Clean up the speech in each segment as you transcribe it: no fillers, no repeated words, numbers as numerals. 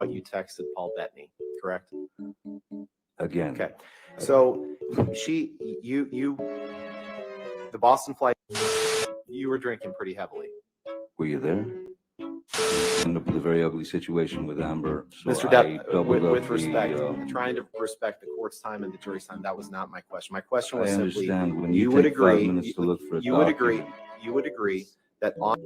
you texted Paul Bettany, correct? Again. Okay. So the Boston flight, you were drinking pretty heavily. Were you there? Ended up with a very ugly situation with Amber. So Mr. Depp, with respect, trying to respect the court's time and the jury's time, that was not my question. My question was simply, when you would take agree, 5 minutes to look for a you would document. agree, you would agree that on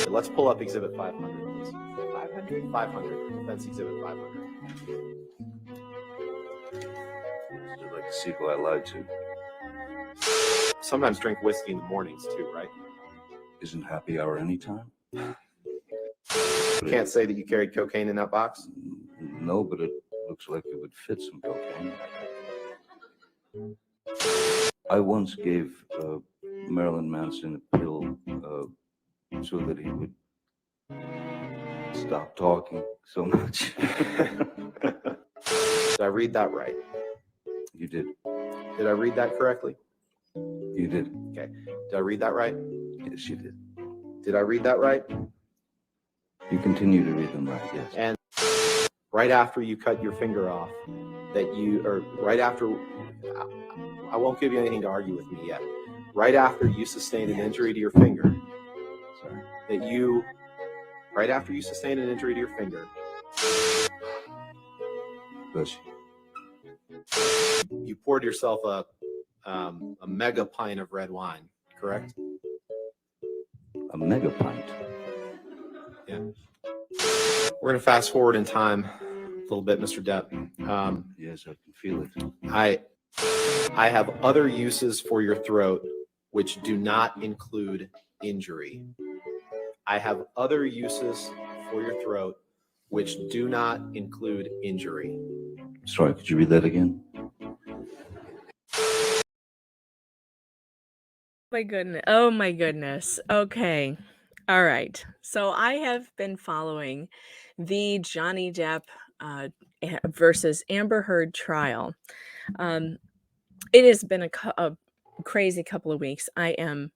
let's pull up Exhibit 500, please. 500? 500. Defense Exhibit 500. I'd like to see who I lied to. Sometimes drink whiskey in the mornings too, right? Isn't happy hour anytime? Can't say that you carried cocaine in that box? No, but it looks like it would fit some cocaine. I once gave Marilyn Manson a pill so that he would stop talking so much. Did I read that right? You did. Did I read that correctly? You did. Okay. Did I read that right? Yes, you did. Did I read that right? You continue to read them right, yes. And right after you cut your finger off, right after, I won't give you anything to argue with me yet. Right after you sustained an injury to your finger, right after you sustained an injury to your finger, Bless you poured yourself a mega pint of red wine, correct? A mega pint? Yeah. We're going to fast forward in time a little bit, Mr. Depp. Yes, I can feel it. I have other uses for your throat which do not include injury. I have other uses for your throat which do not include injury. Sorry, could you read that again? Oh my goodness. Okay. All right. So I have been following the Johnny Depp versus Amber Heard trial. It has been a crazy couple of weeks. I am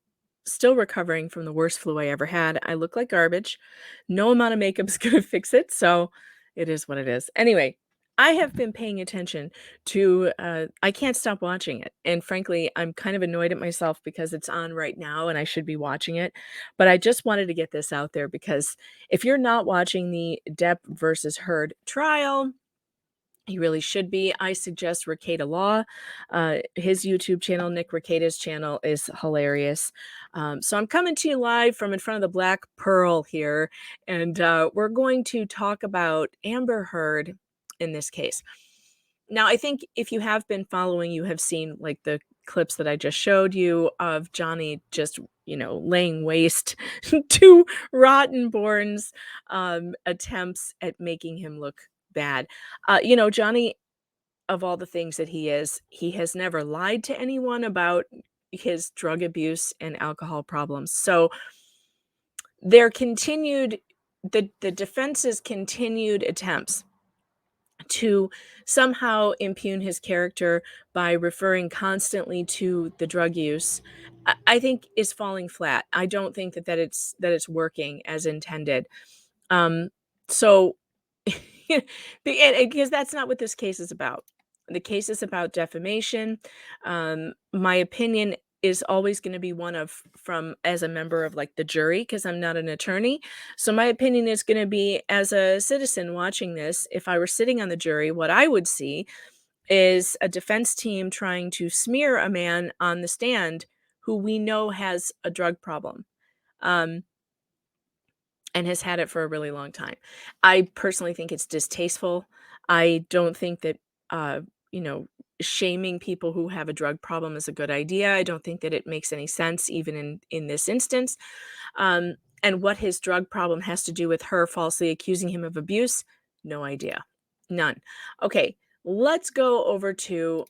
still recovering from the worst flu I ever had. I look like garbage. No amount of makeup is going to fix it. So it is what it is. Anyway, I have been paying attention to, I can't stop watching it. And frankly, I'm kind of annoyed at myself because it's on right now and I should be watching it. But I just wanted to get this out there because if you're not watching the Depp versus Heard trial, you really should be. I suggest Rekieta Law. His YouTube channel, Nick Rekieta's channel, is hilarious. So I'm coming to you live from in front of the Black Pearl here, and we're going to talk about Amber Heard in this case. Now, I think if you have been following, you have seen like the clips that I just showed you of Johnny just, laying waste to Rottenborn's attempts at making him look bad. Johnny, of all the things that he is, he has never lied to anyone about his drug abuse and alcohol problems. So the defense's continued attempts to somehow impugn his character by referring constantly to the drug use, I think is falling flat. I don't think that it's working as intended. So because that's not what this case is about. The case is about defamation. My opinion is always going to be one of as a member of like the jury, because I'm not an attorney. So my opinion is going to be as a citizen watching this. If I were sitting on the jury, what I would see is a defense team trying to smear a man on the stand who we know has a drug problem. And has had it for a really long time. I personally think it's distasteful. I don't think that, shaming people who have a drug problem is a good idea. I don't think that it makes any sense, even in this instance. And what his drug problem has to do with her falsely accusing him of abuse, no idea. None. Okay, let's go over to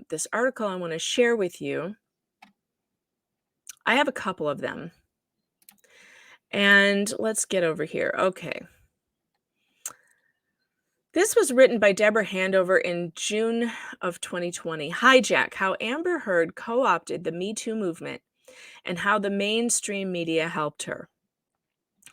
this article I want to share with you. I have a couple of them. And let's get over here. Okay. This was written by Deborah Handover in June of 2020. Hijack: How Amber Heard Co-opted the Me Too movement and How the Mainstream Media Helped Her.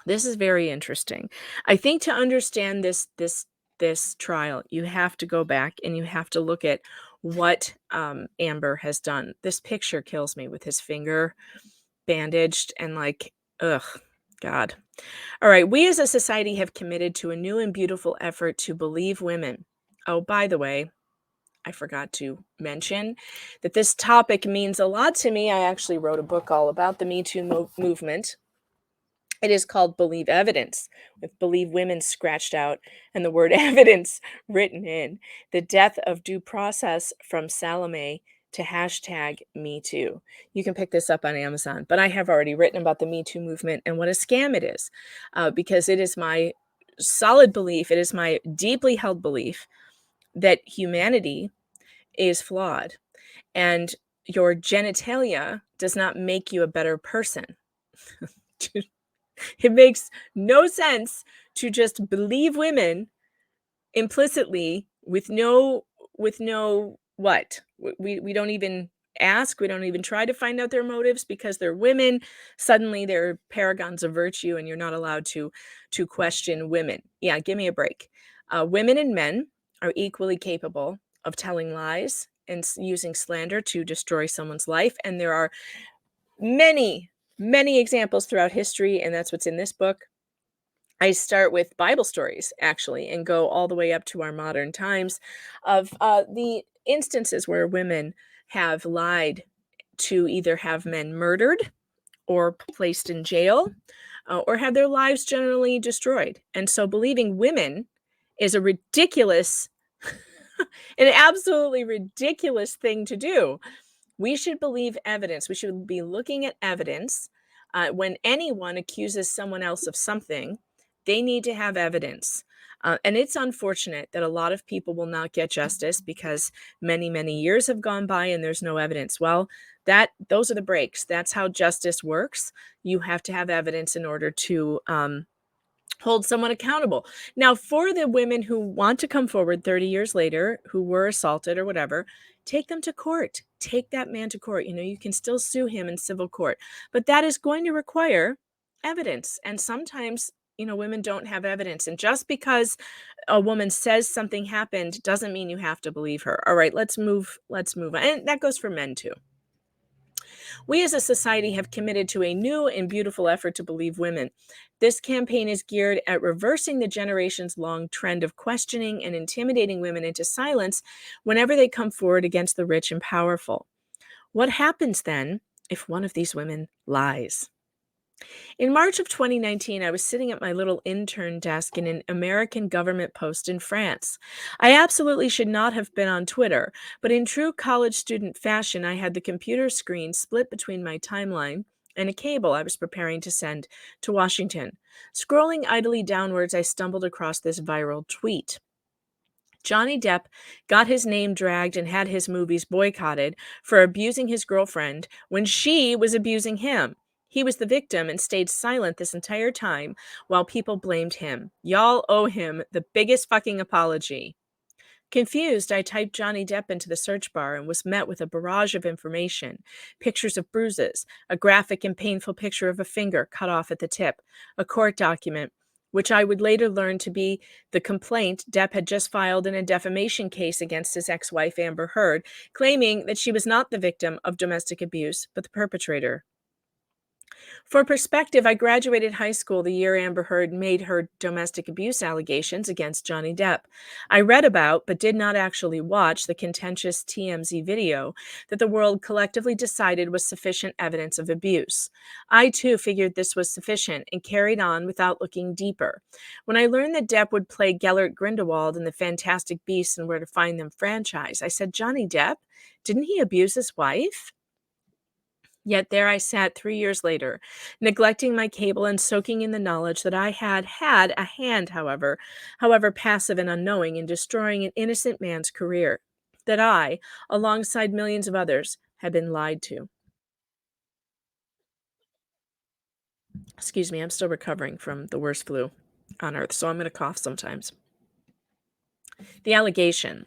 This is very interesting. I think to understand this trial, you have to go back and you have to look at what Amber has done. This picture kills me with his finger bandaged and like, ugh, God. All right, we as a society have committed to a new and beautiful effort to believe women. Oh, by the way, I forgot to mention that this topic means a lot to me. I actually wrote a book all about the Me Too movement. It is called Believe Evidence, with Believe Women scratched out and the word evidence written in. The death of due process from Salome to hashtag Me Too. You can pick this up on Amazon, but I have already written about the Me Too movement and what a scam it is, because it is my solid belief, it is my deeply held belief that humanity is flawed and your genitalia does not make you a better person. It makes no sense to just believe women implicitly with no what? We don't even ask, we don't even try to find out their motives because they're women. Suddenly they're paragons of virtue and you're not allowed to question women. Yeah, give me a break. Women and men are equally capable of telling lies and using slander to destroy someone's life, and there are many examples throughout history, and that's what's in this book. I start with Bible stories, actually, and go all the way up to our modern times of the instances where women have lied to either have men murdered or placed in jail, or have their lives generally destroyed. And so believing women is a ridiculous, an absolutely ridiculous thing to do. We should believe evidence. We should be looking at evidence. When anyone accuses someone else of something, they need to have evidence. And it's unfortunate that a lot of people will not get justice because many years have gone by and there's no evidence. Well, those are the breaks. That's how justice works. You have to have evidence in order to hold someone accountable. Now, for the women who want to come forward 30 years later, who were assaulted or whatever, take them to court. Take that man to court. You know, you can still sue him in civil court, but that is going to require evidence. And sometimes, you know, women don't have evidence. And just because a woman says something happened doesn't mean you have to believe her. All right, let's move on. And that goes for men too. We as a society have committed to a new and beautiful effort to believe women. This campaign is geared at reversing the generations long trend of questioning and intimidating women into silence whenever they come forward against the rich and powerful. What happens then if one of these women lies? In March of 2019, I was sitting at my little intern desk in an American government post in France. I absolutely should not have been on Twitter, but in true college student fashion, I had the computer screen split between my timeline and a cable I was preparing to send to Washington. Scrolling idly downwards, I stumbled across this viral tweet. Johnny Depp got his name dragged and had his movies boycotted for abusing his girlfriend when she was abusing him. He was the victim and stayed silent this entire time while people blamed him. Y'all owe him the biggest fucking apology. Confused, I typed Johnny Depp into the search bar and was met with a barrage of information: pictures of bruises, a graphic and painful picture of a finger cut off at the tip, a court document, which I would later learn to be the complaint Depp had just filed in a defamation case against his ex-wife Amber Heard, claiming that she was not the victim of domestic abuse, but the perpetrator. For perspective, I graduated high school the year Amber Heard made her domestic abuse allegations against Johnny Depp. I read about, but did not actually watch, the contentious TMZ video that the world collectively decided was sufficient evidence of abuse. I too figured this was sufficient and carried on without looking deeper. When I learned that Depp would play Gellert Grindelwald in the Fantastic Beasts and Where to Find Them franchise, I said, Johnny Depp? Didn't he abuse his wife? Yet there I sat 3 years later, neglecting my cable and soaking in the knowledge that I had a hand, however passive and unknowing, in destroying an innocent man's career, that I, alongside millions of others, had been lied to. Excuse me, I'm still recovering from the worst flu on earth, so I'm going to cough sometimes. The allegation.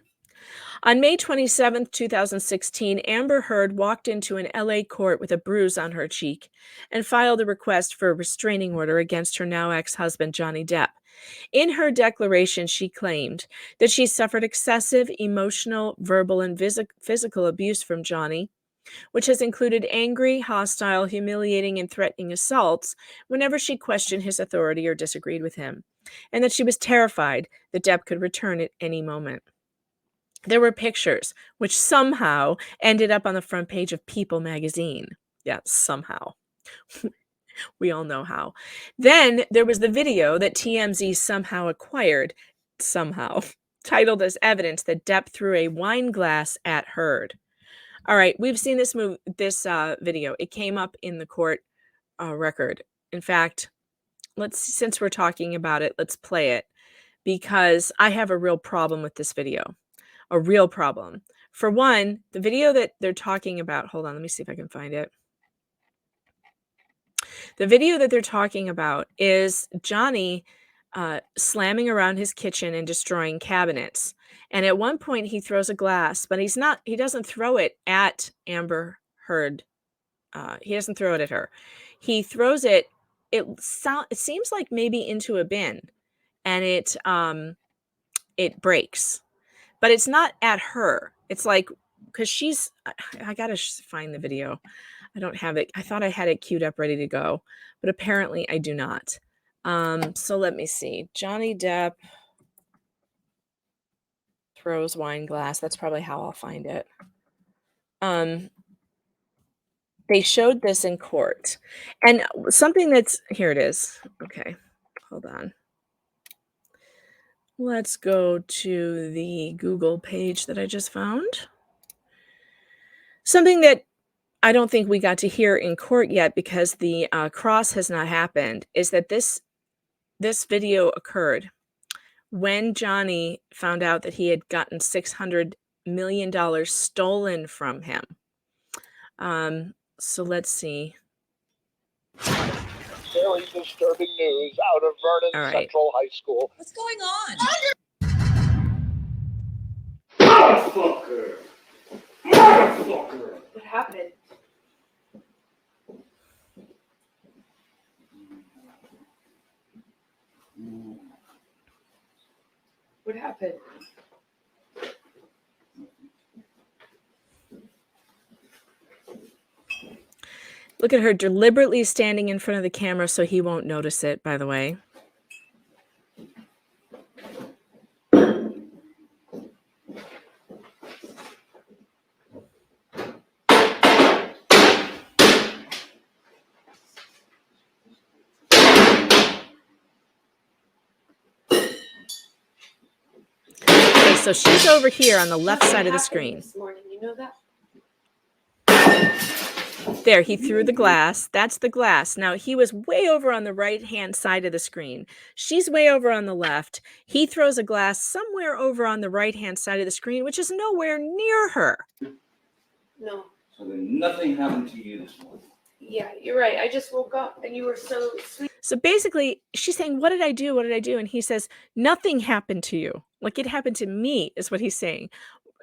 On May 27, 2016, Amber Heard walked into an LA court with a bruise on her cheek and filed a request for a restraining order against her now ex-husband, Johnny Depp. In her declaration, she claimed that she suffered excessive emotional, verbal, and physical abuse from Johnny, which has included angry, hostile, humiliating, and threatening assaults whenever she questioned his authority or disagreed with him, and that she was terrified that Depp could return at any moment. There were pictures which somehow ended up on the front page of People magazine. Yeah, somehow. We all know how. Then there was the video that TMZ somehow acquired, somehow, titled as evidence that Depp threw a wine glass at Heard. All right, we've seen this video. It came up in the court record. In fact, since we're talking about it, let's play it, because I have a real problem with this video. A real problem. For one, the video that they're talking about, hold on, let me see if I can find it. The video that they're talking about is Johnny slamming around his kitchen and destroying cabinets. And at one point he throws a glass, but he doesn't throw it at Amber Heard. He doesn't throw it at her. He throws it, it seems like maybe into a bin, and it breaks. But it's not at her. It's like, because I gotta find the video. I don't have it. I thought I had it queued up ready to go, but apparently I do not. So let me see. Johnny Depp throws wine glass. That's probably how I'll find it. They showed this in court. And something here it is. Okay, hold on. Let's go to the Google page that I just found. Something that I don't think we got to hear in court yet, because the cross has not happened, is that this video occurred when Johnny found out that he had gotten $600 million stolen from him. So let's see. Very disturbing news out of Vernon Central High School. What's going on? Motherfucker! Motherfucker! What happened? What happened? Look at her deliberately standing in front of the camera so he won't notice it, by the way. Okay, so she's over here on the left side of the screen. This morning, you know that? There, he threw the glass. That's the glass. Now, he was way over on the right-hand side of the screen. She's way over on the left. He throws a glass somewhere over on the right-hand side of the screen, which is nowhere near her. No. So then nothing happened to you this morning. Yeah, you're right. I just woke up and you were so sweet. So basically, she's saying, what did I do? What did I do? And he says, nothing happened to you. Like, it happened to me, is what he's saying.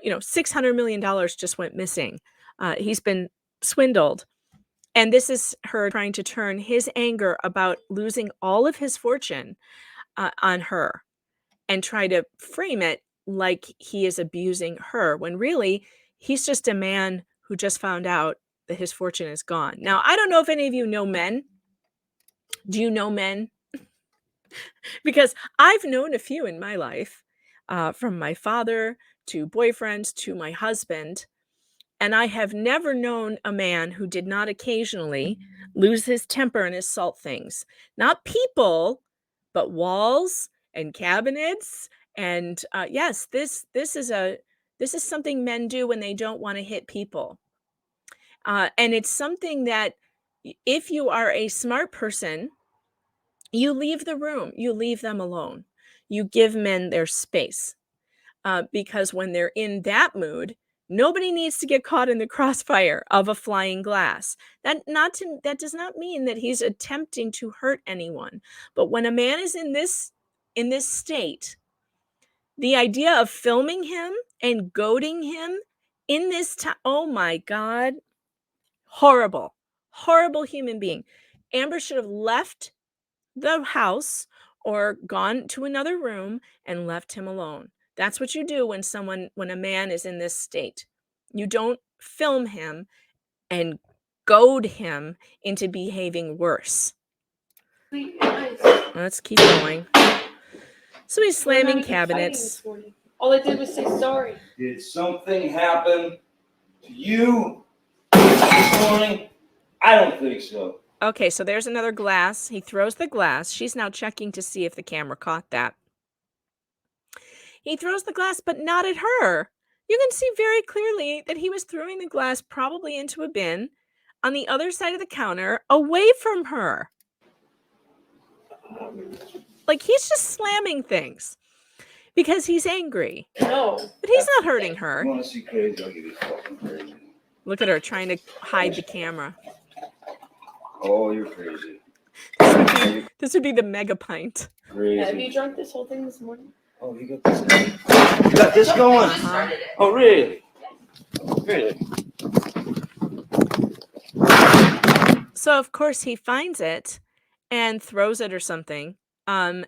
You know, $600 million just went missing. He's been swindled. And this is her trying to turn his anger about losing all of his fortune on her, and try to frame it like he is abusing her, when really he's just a man who just found out that his fortune is gone. Now, I don't know if any of you know men. Do you know men? Because I've known a few in my life, from my father to boyfriends to my husband. And I have never known a man who did not occasionally lose his temper and assault things. Not people, but walls and cabinets. And yes, this is something men do when they don't want to hit people. And it's something that, if you are a smart person, you leave the room, you leave them alone. You give men their space, because when they're in that mood, nobody needs to get caught in the crossfire of a flying glass. That does not mean that he's attempting to hurt anyone. But when a man is in this state, The idea of filming him and goading him in this time, oh my God, horrible, horrible human being. Amber should have left the house or gone to another room and left him alone. That's what you do when a man is in this state. You don't film him and goad him into behaving worse. Sweet, nice. Let's keep going. So he's We're not slamming even fighting cabinets. this morning. All I did was say sorry. Did something happen to you this morning? I don't think so. Okay, so there's another glass. He throws the glass. She's now checking to see if the camera caught that. He throws the glass, but not at her. You can see very clearly that he was throwing the glass probably into a bin on the other side of the counter away from her. Like, he's just slamming things because he's angry. No. But he's not hurting her. You want to see crazy? I'll give you fucking crazy. Look at her trying to hide the camera. Oh, you're crazy. This would be the mega pint. Have you Crazy. drunk this whole thing this morning? Oh, you got this going? You got this going? Uh-huh. Oh, really? Really? So of course he finds it and throws it or something. And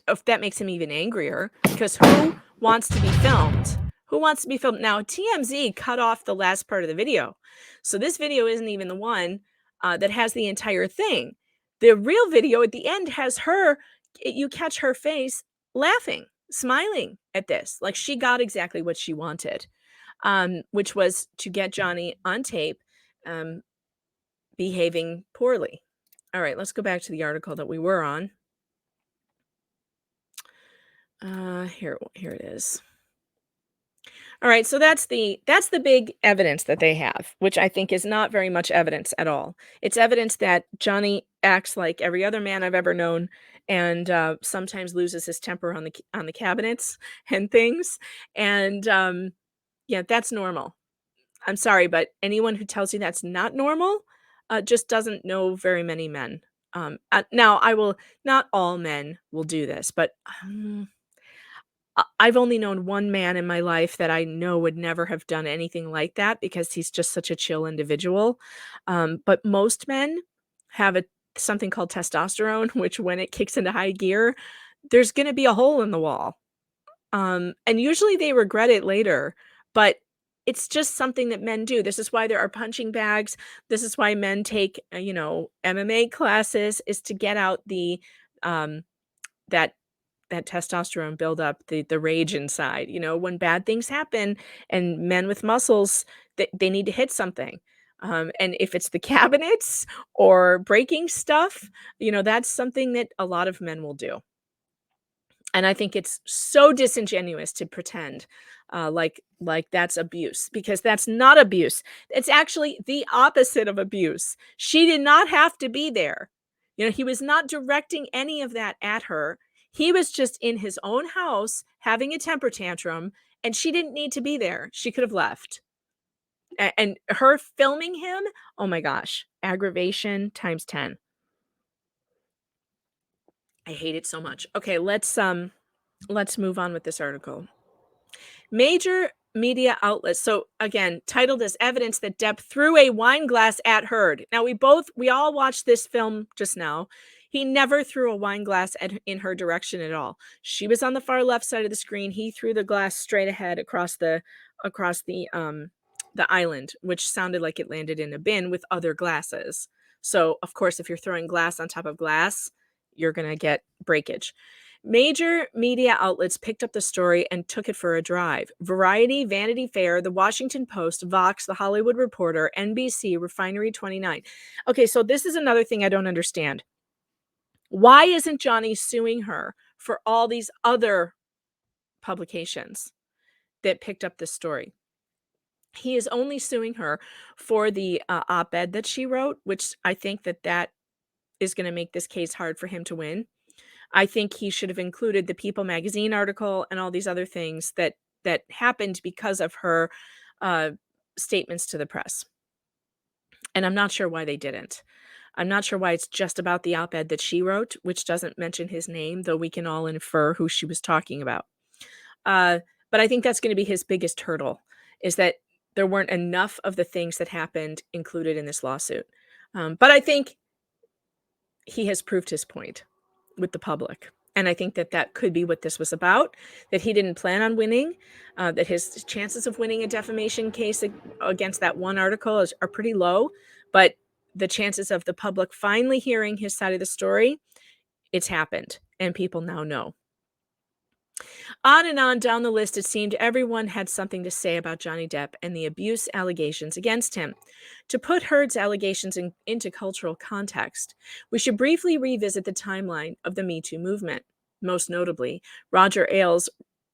if that makes him even angrier, because who wants to be filmed? Who wants to be filmed? Now TMZ cut off the last part of the video. So this video isn't even the one that has the entire thing. The real video at the end has her, you catch her face laughing, smiling at this. Like she got exactly what she wanted, which was to get Johnny on tape behaving poorly. All right, let's go back to the article that we were on. Here it is. All right, so that's the big evidence that they have, which I think is not very much evidence at all. It's evidence that Johnny acts like every other man I've ever known, and sometimes loses his temper on the cabinets and things. And yeah, that's normal. I'm sorry, but anyone who tells you that's not normal just doesn't know very many men. Now, not all men will do this, but I've only known one man in my life that I know would never have done anything like that because he's just such a chill individual. But most men have something called testosterone, which when it kicks into high gear, there's going to be a hole in the wall. And usually they regret it later, but it's just something that men do. This is why there are punching bags. This is why men take, MMA classes, is to get out the that testosterone buildup, the rage inside. When bad things happen and men with muscles, they need to hit something. And if it's the cabinets or breaking stuff, that's something that a lot of men will do. And I think it's so disingenuous to pretend like that's abuse, because that's not abuse. It's actually the opposite of abuse. She did not have to be there. He was not directing any of that at her. He was just in his own house having a temper tantrum, and she didn't need to be there. She could have left. And her filming him, oh my gosh, aggravation times 10. I hate it so much. Okay, let's move on with this article. Major media outlets. So again, titled as evidence that Depp threw a wine glass at Heard. Now we all watched this film just now. He never threw a wine glass in her direction at all. She was on the far left side of the screen. He threw the glass straight ahead across the island, which sounded like it landed in a bin with other glasses. So of course, if you're throwing glass on top of glass, you're going to get breakage. Major media outlets picked up the story and took it for a drive. Variety, Vanity Fair, The Washington Post, Vox, The Hollywood Reporter, NBC, Refinery 29. Okay, so this is another thing I don't understand. Why isn't Johnny suing her for all these other publications that picked up this story? He is only suing her for the op-ed that she wrote, which I think that is going to make this case hard for him to win. I think he should have included the People magazine article and all these other things that happened because of her statements to the press. And I'm not sure why they didn't. I'm not sure why it's just about the op-ed that she wrote, which doesn't mention his name, though we can all infer who she was talking about. But I think that's going to be his biggest hurdle, is that there weren't enough of the things that happened included in this lawsuit. But I think he has proved his point with the public. And I think that that could be what this was about, that he didn't plan on winning, that his chances of winning a defamation case against that one article are pretty low. But the chances of the public finally hearing his side of the story, it's happened. And people now know. On down the list, it seemed everyone had something to say about Johnny Depp and the abuse allegations against him. To put Heard's allegations into cultural context, we should briefly revisit the timeline of the Me Too movement. Most notably, Roger Ailes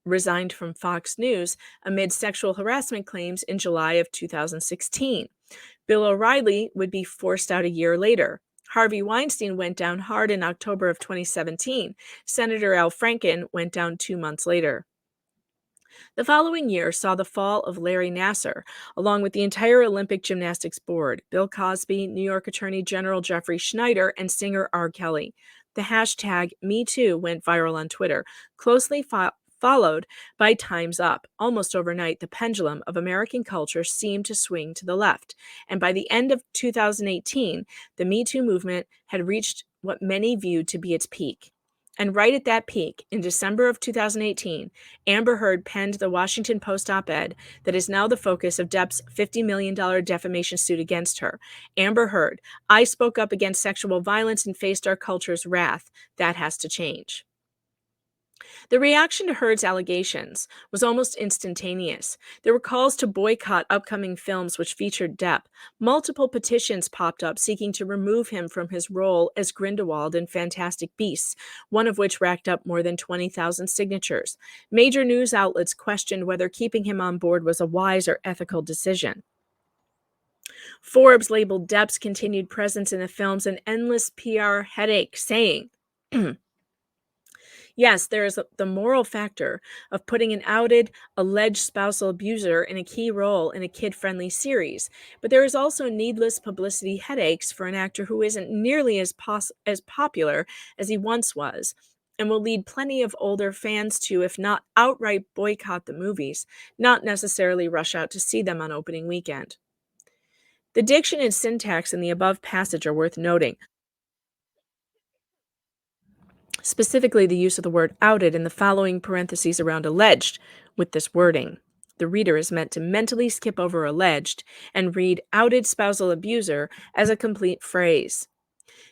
resigned from Fox News amid sexual harassment claims in July of 2016. Bill O'Reilly would be forced out a year later. Harvey Weinstein went down hard in October of 2017. Senator Al Franken went down 2 months later. The following year saw the fall of Larry Nassar, along with the entire Olympic Gymnastics Board, Bill Cosby, New York Attorney General Jeffrey Schneider, and singer R. Kelly. The hashtag #MeToo went viral on Twitter, closely followed by Time's Up. Almost overnight, the pendulum of American culture seemed to swing to the left. And by the end of 2018, the Me Too movement had reached what many viewed to be its peak. And right at that peak, in December of 2018, Amber Heard penned the Washington Post op-ed that is now the focus of Depp's $50 million defamation suit against her. Amber Heard, I spoke up against sexual violence and faced our culture's wrath. That has to change. The reaction to Heard's allegations was almost instantaneous. There were calls to boycott upcoming films which featured Depp. Multiple petitions popped up seeking to remove him from his role as Grindelwald in Fantastic Beasts, one of which racked up more than 20,000 signatures. Major news outlets questioned whether keeping him on board was a wise or ethical decision. Forbes labeled Depp's continued presence in the films an endless PR headache, saying, yes, there is the moral factor of putting an outed, alleged spousal abuser in a key role in a kid-friendly series, but there is also needless publicity headaches for an actor who isn't nearly as popular as he once was, and will lead plenty of older fans to, if not outright boycott the movies, not necessarily rush out to see them on opening weekend. The diction and syntax in the above passage are worth noting. Specifically, the use of the word outed in the following parentheses around alleged with this wording. The reader is meant to mentally skip over alleged and read outed spousal abuser as a complete phrase.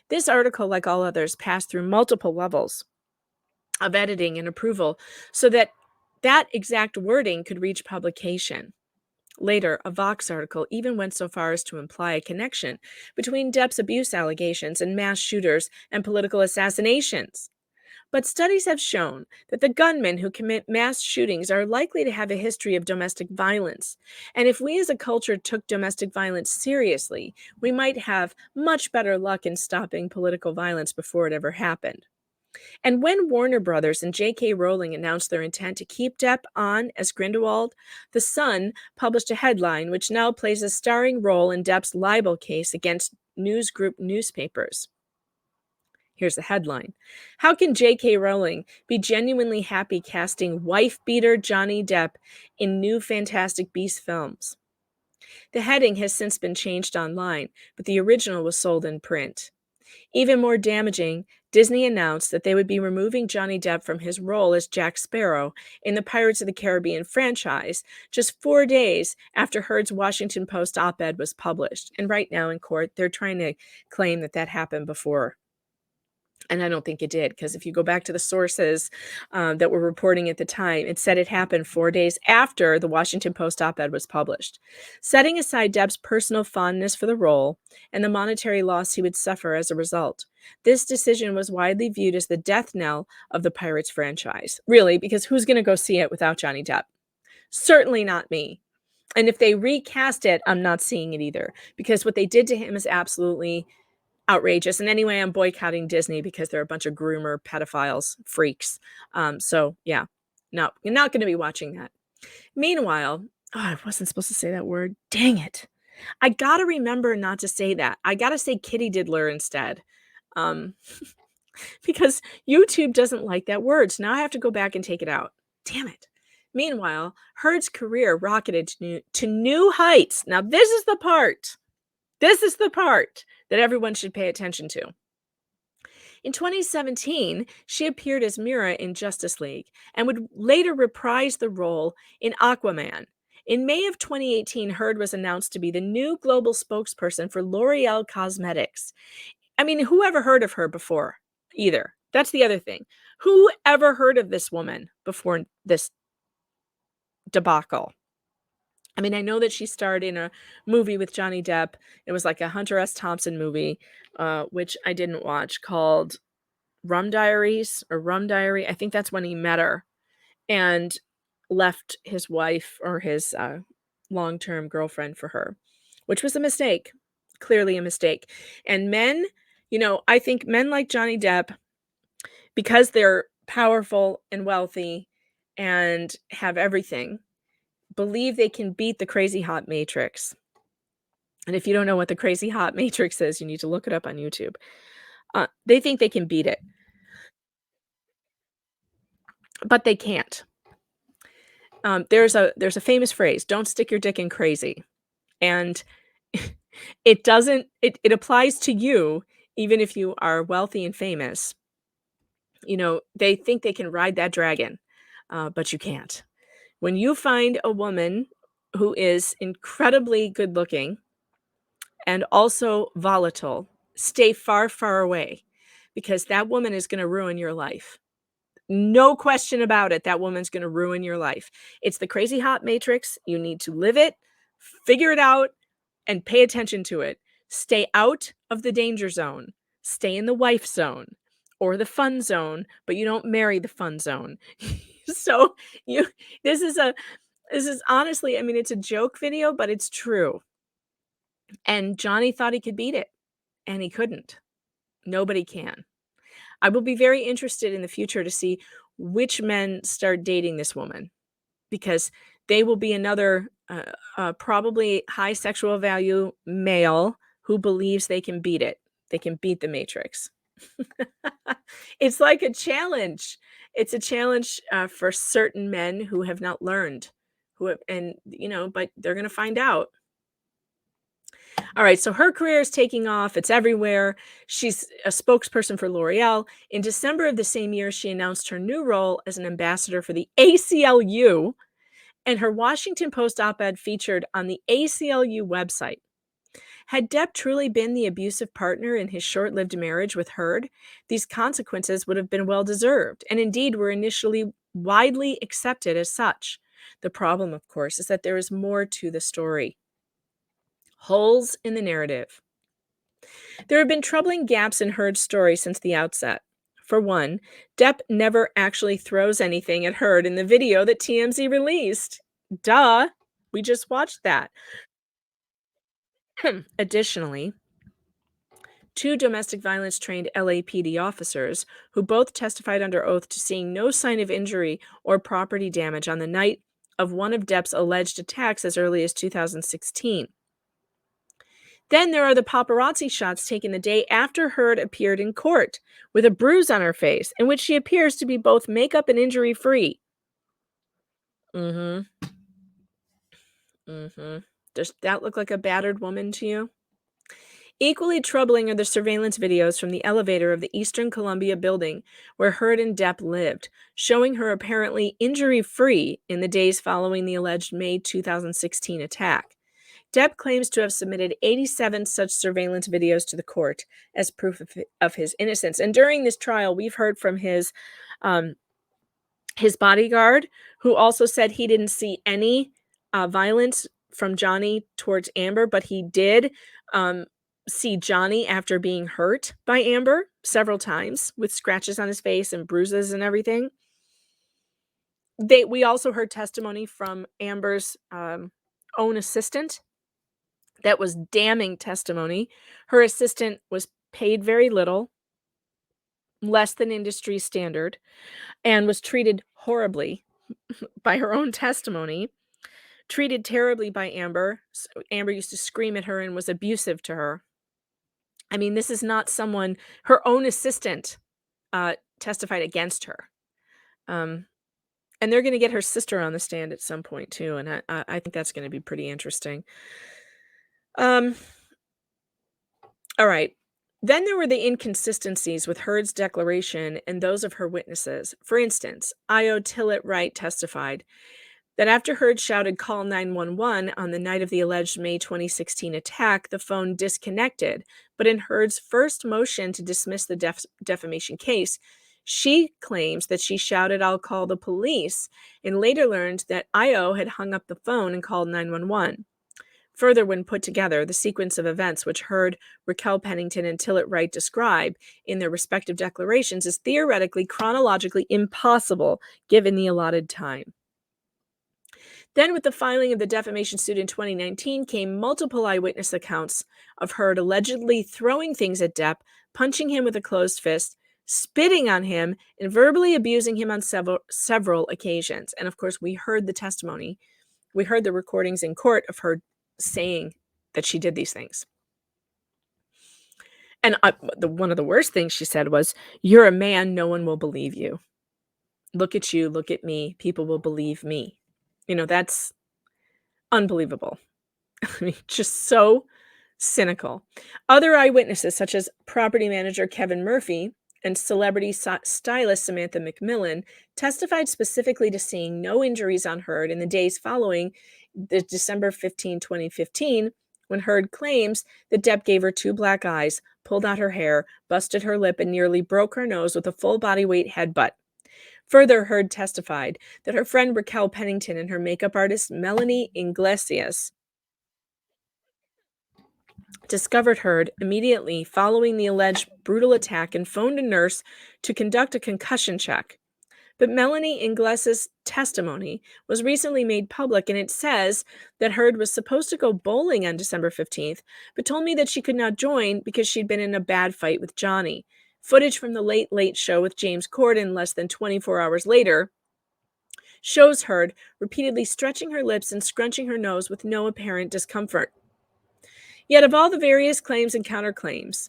This article, like all others, passed through multiple levels of editing and approval so that that exact wording could reach publication. Later, a Vox article even went so far as to imply a connection between Depp's abuse allegations and mass shooters and political assassinations. But studies have shown that the gunmen who commit mass shootings are likely to have a history of domestic violence. And if we as a culture took domestic violence seriously, we might have much better luck in stopping political violence before it ever happened. And when Warner Brothers and J.K. Rowling announced their intent to keep Depp on as Grindelwald, The Sun published a headline which now plays a starring role in Depp's libel case against news group newspapers. Here's the headline. How can J.K. Rowling be genuinely happy casting wife-beater Johnny Depp in new Fantastic Beasts films? The heading has since been changed online, but the original was sold in print. Even more damaging, Disney announced that they would be removing Johnny Depp from his role as Jack Sparrow in the Pirates of the Caribbean franchise just 4 days after Heard's Washington Post op-ed was published. And right now in court, they're trying to claim that that happened before. And I don't think it did, because if you go back to the sources that were reporting at the time, it said it happened 4 days after the Washington Post op-ed was published. Setting aside Depp's personal fondness for the role and the monetary loss he would suffer as a result, this decision was widely viewed as the death knell of the Pirates franchise. Really, because who's going to go see it without Johnny Depp? Certainly not me. And if they recast it, I'm not seeing it either, because what they did to him is absolutely outrageous. And anyway, I'm boycotting Disney because they're a bunch of groomer pedophiles, freaks. So yeah, no, you're not going to be watching that. Meanwhile, I wasn't supposed to say that word. Dang it. I got to remember not to say that. I got to say kitty diddler instead. Because YouTube doesn't like that word. So now I have to go back and take it out. Damn it. Meanwhile, Heard's career rocketed to new heights. Now, this is the part. This is the part that everyone should pay attention to. In 2017, she appeared as Mira in Justice League and would later reprise the role in Aquaman. In May of 2018, Heard was announced to be the new global spokesperson for L'Oreal Cosmetics. I mean, who ever heard of her before either? That's the other thing. Who ever heard of this woman before this debacle? I mean, I know that she starred in a movie with Johnny Depp. It was like a Hunter S. Thompson movie, which I didn't watch, called Rum Diaries or Rum Diary. I think that's when he met her and left his wife or his long-term girlfriend for her, which was a mistake, clearly a mistake. And men, I think men like Johnny Depp, because they're powerful and wealthy and have everything, believe they can beat the crazy hot matrix. And if you don't know what the crazy hot matrix is, you need to look it up on YouTube. They think they can beat it, but they can't. There's a famous phrase, "Don't stick your dick in crazy." And it applies to you even if you are wealthy and famous. They think they can ride that dragon, but you can't. When you find a woman who is incredibly good looking and also volatile, stay far, far away, because that woman is going to ruin your life. No question about it. That woman's going to ruin your life. It's the crazy hot matrix. You need to live it, figure it out, and pay attention to it. Stay out of the danger zone. Stay in the wife zone or the fun zone, but you don't marry the fun zone. So this is honestly, I mean, it's a joke video, but it's true. And Johnny thought he could beat it, and he couldn't. Nobody can. I will be very interested in the future to see which men start dating this woman, because they will be another probably high sexual value male who believes they can beat it. They can beat the matrix. It's like a challenge. It's a challenge for certain men who have not learned, but they're going to find out. All right, so her career is taking off. It's everywhere. She's a spokesperson for L'Oreal. In December of the same year, she announced her new role as an ambassador for the ACLU, and her Washington Post op-ed featured on the ACLU website. Had Depp truly been the abusive partner in his short-lived marriage with Heard, these consequences would have been well-deserved, and indeed were initially widely accepted as such. The problem, of course, is that there is more to the story. Holes in the narrative. There have been troubling gaps in Heard's story since the outset. For one, Depp never actually throws anything at Heard in the video that TMZ released. Duh, we just watched that. Additionally, 2 domestic violence trained LAPD officers, who both testified under oath to seeing no sign of injury or property damage on the night of one of Depp's alleged attacks as early as 2016. Then there are the paparazzi shots taken the day after Heard appeared in court with a bruise on her face, in which she appears to be both makeup and injury-free. Does that look like a battered woman to you? Equally troubling are the surveillance videos from the elevator of the Eastern Columbia building where Heard and Depp lived, showing her apparently injury-free in the days following the alleged May 2016 attack. Depp claims to have submitted 87 such surveillance videos to the court as proof of his innocence. And during this trial, we've heard from his bodyguard, who also said he didn't see any violence from Johnny towards Amber, but he did see Johnny after being hurt by Amber several times with scratches on his face and bruises and everything. We also heard testimony from Amber's own assistant. That was damning testimony. Her assistant was paid very little, less than industry standard, and was treated horribly by her own testimony, treated terribly by Amber. Amber used to scream at her and was abusive to her. I mean, this is not someone, her own assistant testified against her. And they're going to get her sister on the stand at some point too, and I think that's going to be pretty interesting. All right. Then there were the inconsistencies with Heard's declaration and those of her witnesses. For instance, Io Tillett Wright testified that after Heard shouted "Call 911" on the night of the alleged May 2016 attack, the phone disconnected. But in Heard's first motion to dismiss the defamation case, she claims that she shouted, "I'll call the police," and later learned that Io had hung up the phone and called 911. Further, when put together, the sequence of events which Heard, Raquel Pennington, and Tillett Wright describe in their respective declarations is theoretically chronologically impossible given the allotted time. Then, with the filing of the defamation suit in 2019, came multiple eyewitness accounts of Heard allegedly throwing things at Depp, punching him with a closed fist, spitting on him, and verbally abusing him on several occasions. And of course, we heard the testimony. We heard the recordings in court of her saying that she did these things. And one of the worst things she said was, "You're a man, no one will believe you. Look at you, look at me, people will believe me." That's unbelievable. I mean, just so cynical. Other eyewitnesses, such as property manager Kevin Murphy and celebrity stylist Samantha McMillan, testified specifically to seeing no injuries on Heard in the days following the December 15, 2015, when Heard claims that Depp gave her 2 black eyes, pulled out her hair, busted her lip, and nearly broke her nose with a full body weight headbutt. Further, Heard testified that her friend Raquel Pennington and her makeup artist Melanie Iglesias discovered Heard immediately following the alleged brutal attack and phoned a nurse to conduct a concussion check. But Melanie Iglesias' testimony was recently made public, and it says that Heard was supposed to go bowling on December 15th, but told me that she could not join because she'd been in a bad fight with Johnny. Footage from the Late Late Show with James Corden less than 24 hours later shows Heard repeatedly stretching her lips and scrunching her nose with no apparent discomfort. Yet of all the various claims and counterclaims,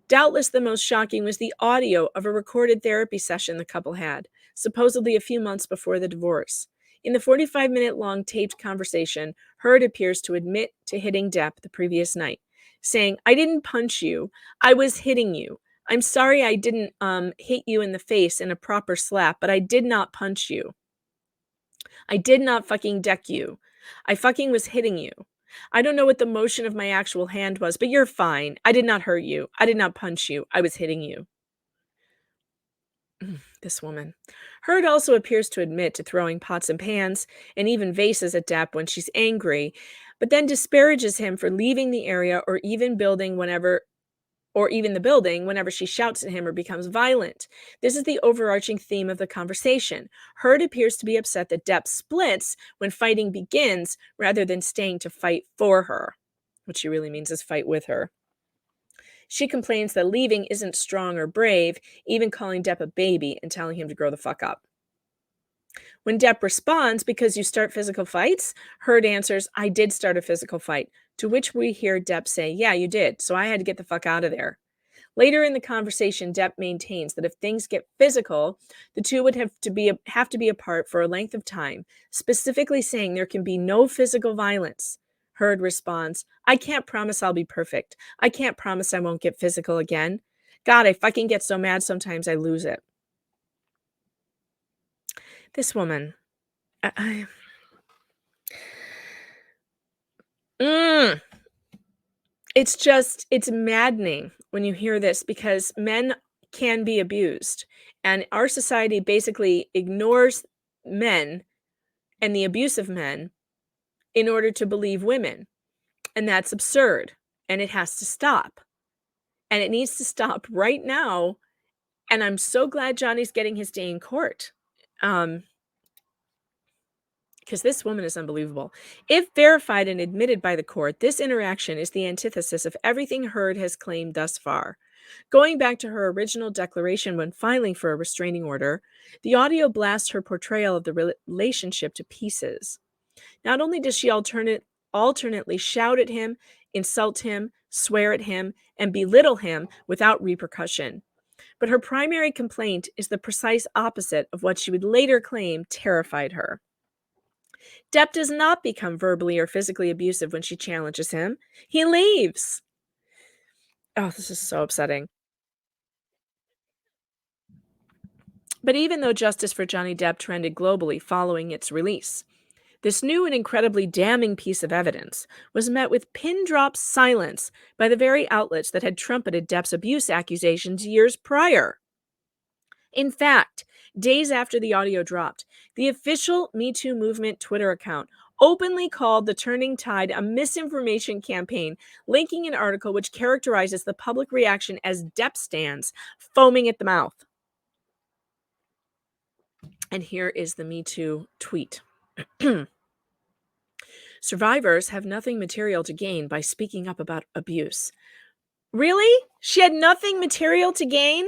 doubtless the most shocking was the audio of a recorded therapy session the couple had, supposedly a few months before the divorce. In the 45-minute-long taped conversation, Heard appears to admit to hitting Depp the previous night, saying, "I didn't punch you, I was hitting you. I'm sorry I didn't hit you in the face in a proper slap, but I did not punch you. I did not fucking deck you. I fucking was hitting you. I don't know what the motion of my actual hand was, but you're fine. I did not hurt you. I did not punch you. I was hitting you." This woman. Heard also appears to admit to throwing pots and pans and even vases at Depp when she's angry, but then disparages him for leaving the area or even the building whenever she shouts at him or becomes violent. This is the overarching theme of the conversation. Heard appears to be upset that Depp splits when fighting begins rather than staying to fight for her. What she really means is fight with her. She complains that leaving isn't strong or brave, even calling Depp a baby and telling him to grow the fuck up. When Depp responds, "Because you start physical fights," Heard answers, "I did start a physical fight," to which we hear Depp say, "Yeah, you did, so I had to get the fuck out of there." Later in the conversation, Depp maintains that if things get physical, the two would have to be apart for a length of time, specifically saying there can be no physical violence. Heard responds, "I can't promise I'll be perfect. I can't promise I won't get physical again. God, I fucking get so mad sometimes I lose it." This woman, it's maddening when you hear this because men can be abused, and our society basically ignores men and the abuse of men in order to believe women, and that's absurd, and it has to stop, and it needs to stop right now, and I'm so glad Johnny's getting his day in court, because this woman is unbelievable. If verified and admitted by the court, this interaction is the antithesis of everything Heard has claimed thus far. Going back to her original declaration when filing for a restraining order, the audio blasts her portrayal of the relationship to pieces. Not only does she alternately shout at him, insult him, swear at him, and belittle him without repercussion, But her primary complaint is the precise opposite of what she would later claim terrified her. Depp does not become verbally or physically abusive when she challenges him. He leaves. Oh, this is so upsetting. But even though justice for Johnny Depp trended globally following its release, this new and incredibly damning piece of evidence was met with pin-drop silence by the very outlets that had trumpeted Depp's abuse accusations years prior. In fact, days after the audio dropped, the official Me Too movement Twitter account openly called the Turning Tide a misinformation campaign, linking an article which characterizes the public reaction as Depp stans foaming at the mouth. And here is the Me Too tweet. Survivors have nothing material to gain by speaking up about abuse. Really? She had nothing material to gain?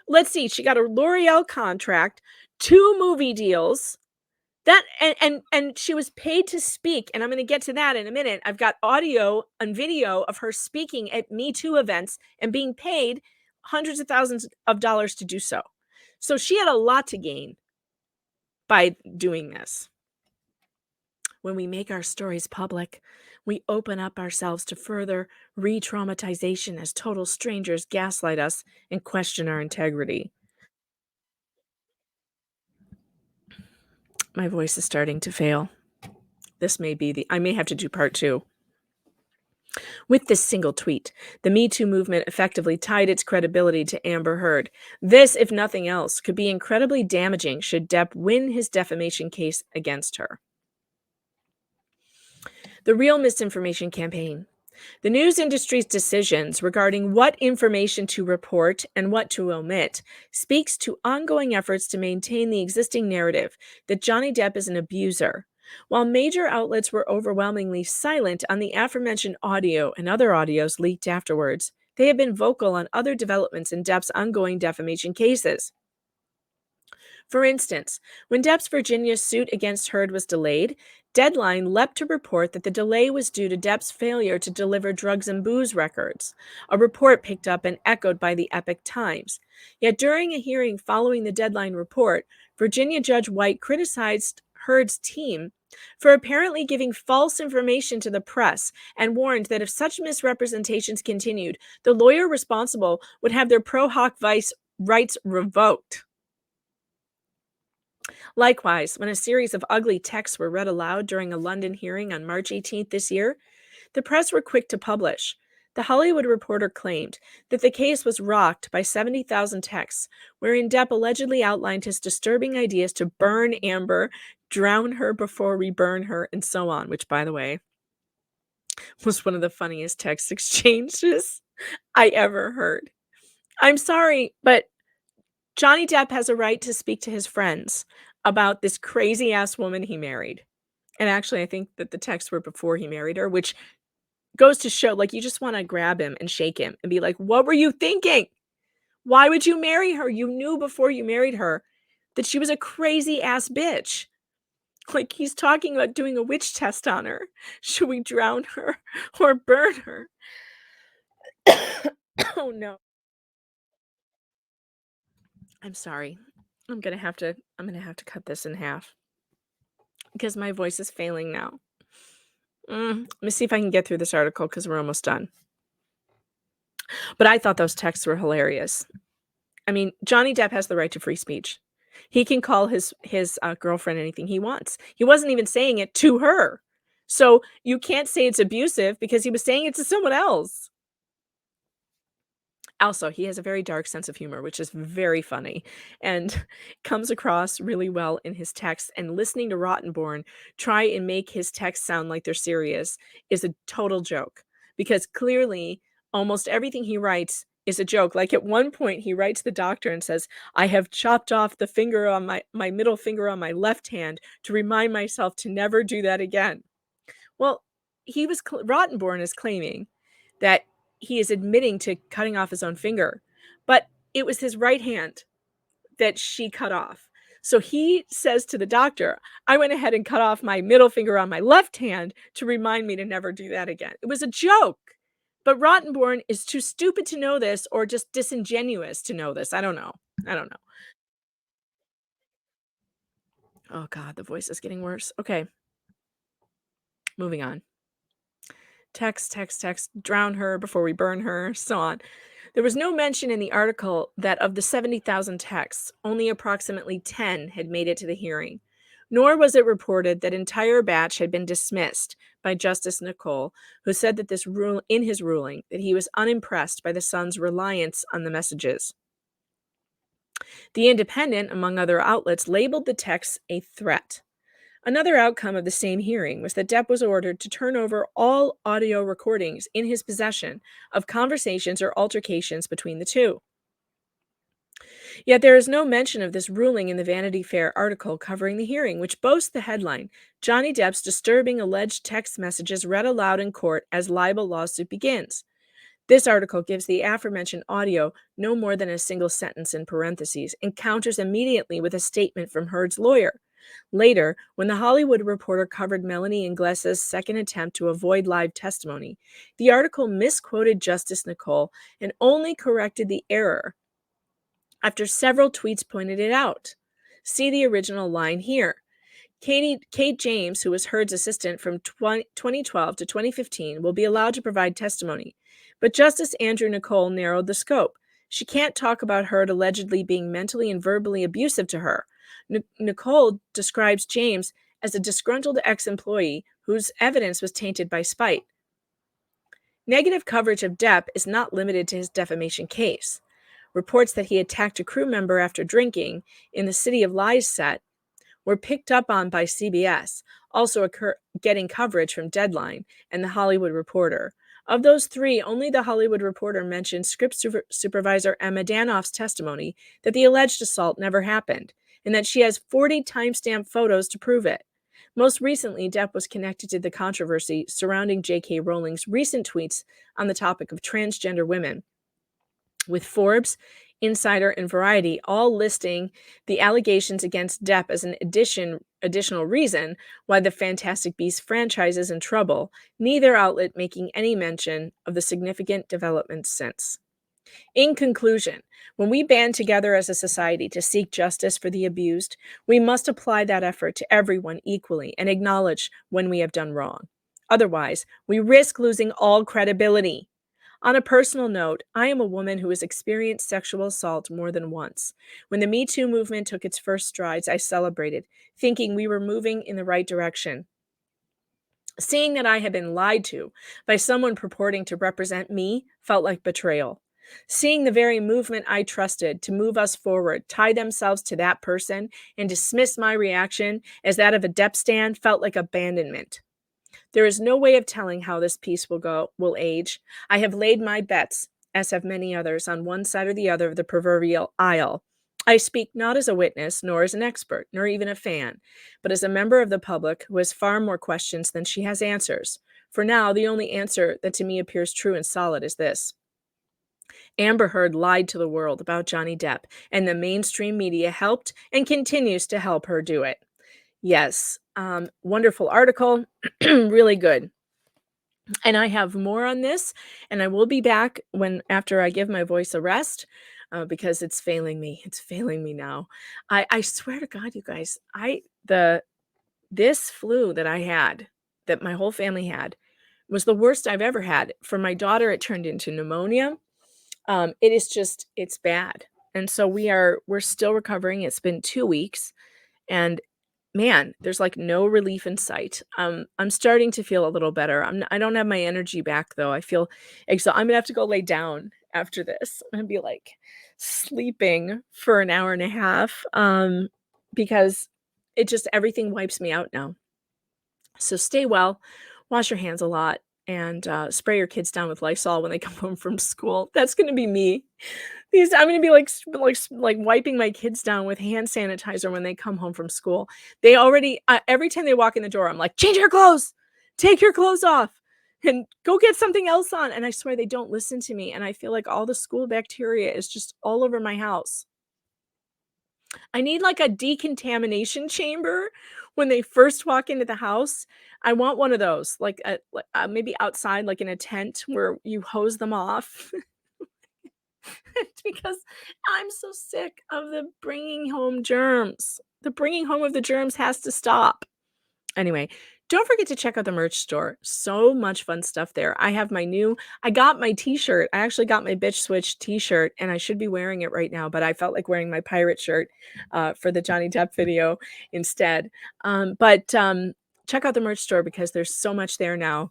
Let's see. She got a L'Oreal contract, 2 movie deals. That and she was paid to speak, and I'm going to get to that in a minute. I've got audio and video of her speaking at Me Too events and being paid hundreds of thousands of dollars to do so. So she had a lot to gain by doing this. When we make our stories public, we open up ourselves to further re-traumatization as total strangers gaslight us and question our integrity. My voice is starting to fail. This may be I may have to do part 2. With this single tweet, the Me Too movement effectively tied its credibility to Amber Heard. This, if nothing else, could be incredibly damaging should Depp win his defamation case against her. The real misinformation campaign. The news industry's decisions regarding what information to report and what to omit speaks to ongoing efforts to maintain the existing narrative that Johnny Depp is an abuser. While major outlets were overwhelmingly silent on the aforementioned audio and other audios leaked afterwards, they have been vocal on other developments in Depp's ongoing defamation cases. For instance, when Depp's Virginia suit against Heard was delayed, Deadline leapt to report that the delay was due to Depp's failure to deliver drugs and booze records, a report picked up and echoed by the Epoch Times. Yet during a hearing following the Deadline report, Virginia Judge White criticized Heard's team for apparently giving false information to the press and warned that if such misrepresentations continued, the lawyer responsible would have their pro hoc rights revoked. Likewise, when a series of ugly texts were read aloud during a London hearing on March 18th this year, the press were quick to publish. The Hollywood Reporter claimed that the case was rocked by 70,000 texts, wherein Depp allegedly outlined his disturbing ideas to burn Amber, drown her before we burn her, and so on, which, by the way, was one of the funniest text exchanges I ever heard. I'm sorry, but Johnny Depp has a right to speak to his friends about this crazy-ass woman he married. And actually, I think that the texts were before he married her, which goes to show, like, you just want to grab him and shake him and be like, what were you thinking? Why would you marry her? You knew before you married her that she was a crazy-ass bitch. Like, he's talking about doing a witch test on her. Should we drown her or burn her? Oh, no. I'm sorry. I'm gonna have to cut this in half because my voice is failing now. Let me see if I can get through this article because we're almost done. But I thought those texts were hilarious. I mean, Johnny Depp has the right to free speech. He can call his girlfriend anything he wants. He wasn't even saying it to her. So you can't say it's abusive because he was saying it to someone else. Also, he has a very dark sense of humor, which is very funny and comes across really well in his text. And listening to Rottenborn try and make his text sound like they're serious is a total joke because clearly almost everything he writes is a joke. Like at one point, he writes the doctor and says, I have chopped off the finger on my middle finger on my left hand to remind myself to never do that again. Well, Rottenborn is claiming that he is admitting to cutting off his own finger, but it was his right hand that she cut off. So he says to the doctor, I went ahead and cut off my middle finger on my left hand to remind me to never do that again. It was a joke, But Rottenborn is too stupid to know this or just disingenuous to know this. I don't know. Oh God, the voice is getting worse. Okay. Moving on. Text, drown her before we burn her, so on. There was no mention in the article that of the 70,000 texts, only approximately 10 had made it to the hearing. Nor was it reported that entire batch had been dismissed by Justice Nicole, who said that in his ruling that he was unimpressed by the Sun's reliance on the messages. The Independent, among other outlets, labeled the texts a threat. Another outcome of the same hearing was that Depp was ordered to turn over all audio recordings in his possession of conversations or altercations between the two. Yet there is no mention of this ruling in the Vanity Fair article covering the hearing, which boasts the headline, Johnny Depp's disturbing alleged text messages read aloud in court as libel lawsuit begins. This article gives the aforementioned audio no more than a single sentence in parentheses and counters immediately with a statement from Heard's lawyer. Later, when the Hollywood Reporter covered Melanie Ingles's second attempt to avoid live testimony, the article misquoted Justice Nicole and only corrected the error after several tweets pointed it out. See the original line here. Kate James, who was Heard's assistant from 2012 to 2015, will be allowed to provide testimony. But Justice Andrew Nicole narrowed the scope. She can't talk about Heard allegedly being mentally and verbally abusive to her. Nicole describes James as a disgruntled ex-employee whose evidence was tainted by spite. Negative coverage of Depp is not limited to his defamation case. Reports that he attacked a crew member after drinking in the City of Lies set were picked up on by CBS, also getting coverage from Deadline and The Hollywood Reporter. Of those three, only The Hollywood Reporter mentioned script supervisor Emma Danoff's testimony that the alleged assault never happened, and that she has 40 timestamp photos to prove it. Most recently, Depp was connected to the controversy surrounding J.K. Rowling's recent tweets on the topic of transgender women, with Forbes, Insider, and Variety all listing the allegations against Depp as an additional reason why the Fantastic Beasts franchise is in trouble, neither outlet making any mention of the significant developments since. In conclusion, when we band together as a society to seek justice for the abused, we must apply that effort to everyone equally and acknowledge when we have done wrong. Otherwise, we risk losing all credibility. On a personal note, I am a woman who has experienced sexual assault more than once. When the Me Too movement took its first strides, I celebrated, thinking we were moving in the right direction. Seeing that I had been lied to by someone purporting to represent me felt like betrayal. Seeing the very movement I trusted to move us forward tie themselves to that person and dismiss my reaction as that of a Depp stan felt like abandonment. There is no way of telling how this piece will age. I have laid my bets, as have many others, on one side or the other of the proverbial aisle. I speak not as a witness, nor as an expert, nor even a fan, but as a member of the public who has far more questions than she has answers. For now, the only answer that to me appears true and solid is this. Amber Heard lied to the world about Johnny Depp, and the mainstream media helped and continues to help her do it. Yes, wonderful article, really good. And I have more on this, and I will be back after I give my voice a rest, because it's failing me. It's failing me now. I swear to God, you guys, this flu that I had, that my whole family had, was the worst I've ever had. For my daughter, it turned into pneumonia. It's bad. And so we're still recovering. It's been 2 weeks, and man, there's like no relief in sight. I'm starting to feel a little better. I don't have my energy back though. I feel exhausted. I'm gonna have to go lay down after this. I'm gonna be like sleeping for an hour and a half, because everything wipes me out now. So stay well, wash your hands a lot, and spray your kids down with Lysol when they come home from school. That's gonna be me. I'm gonna be like wiping my kids down with hand sanitizer when they come home from school. They already every time they walk in the door, I'm like, change your clothes, take your clothes off, and go get something else on. And I swear they don't listen to me. And I feel like all the school bacteria is just all over my house. I need like a decontamination chamber when they first walk into the house. I want one of those, like, maybe outside, like in a tent where you hose them off. Because I'm so sick of the bringing home germs. The bringing home of the germs has to stop. Anyway, don't forget to check out the merch store. So much fun stuff there. I got my t-shirt. I actually got my Bitch Switch t-shirt, and I should be wearing it right now, but I felt like wearing my pirate shirt for the Johnny Depp video instead. But check out the merch store because there's so much there now.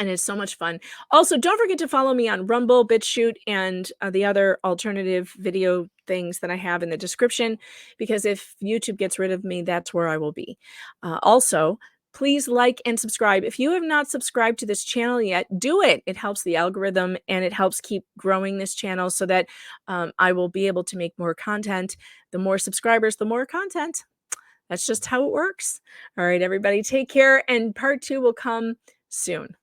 And it's so much fun. Also, don't forget to follow me on Rumble, Bitchute, and the other alternative video things that I have in the description, because if YouTube gets rid of me, that's where I will be. Also, please like and subscribe. If you have not subscribed to this channel yet, do it. It helps the algorithm and it helps keep growing this channel so that I will be able to make more content. The more subscribers, the more content. That's just how it works. All right, everybody, take care. And part 2 will come soon.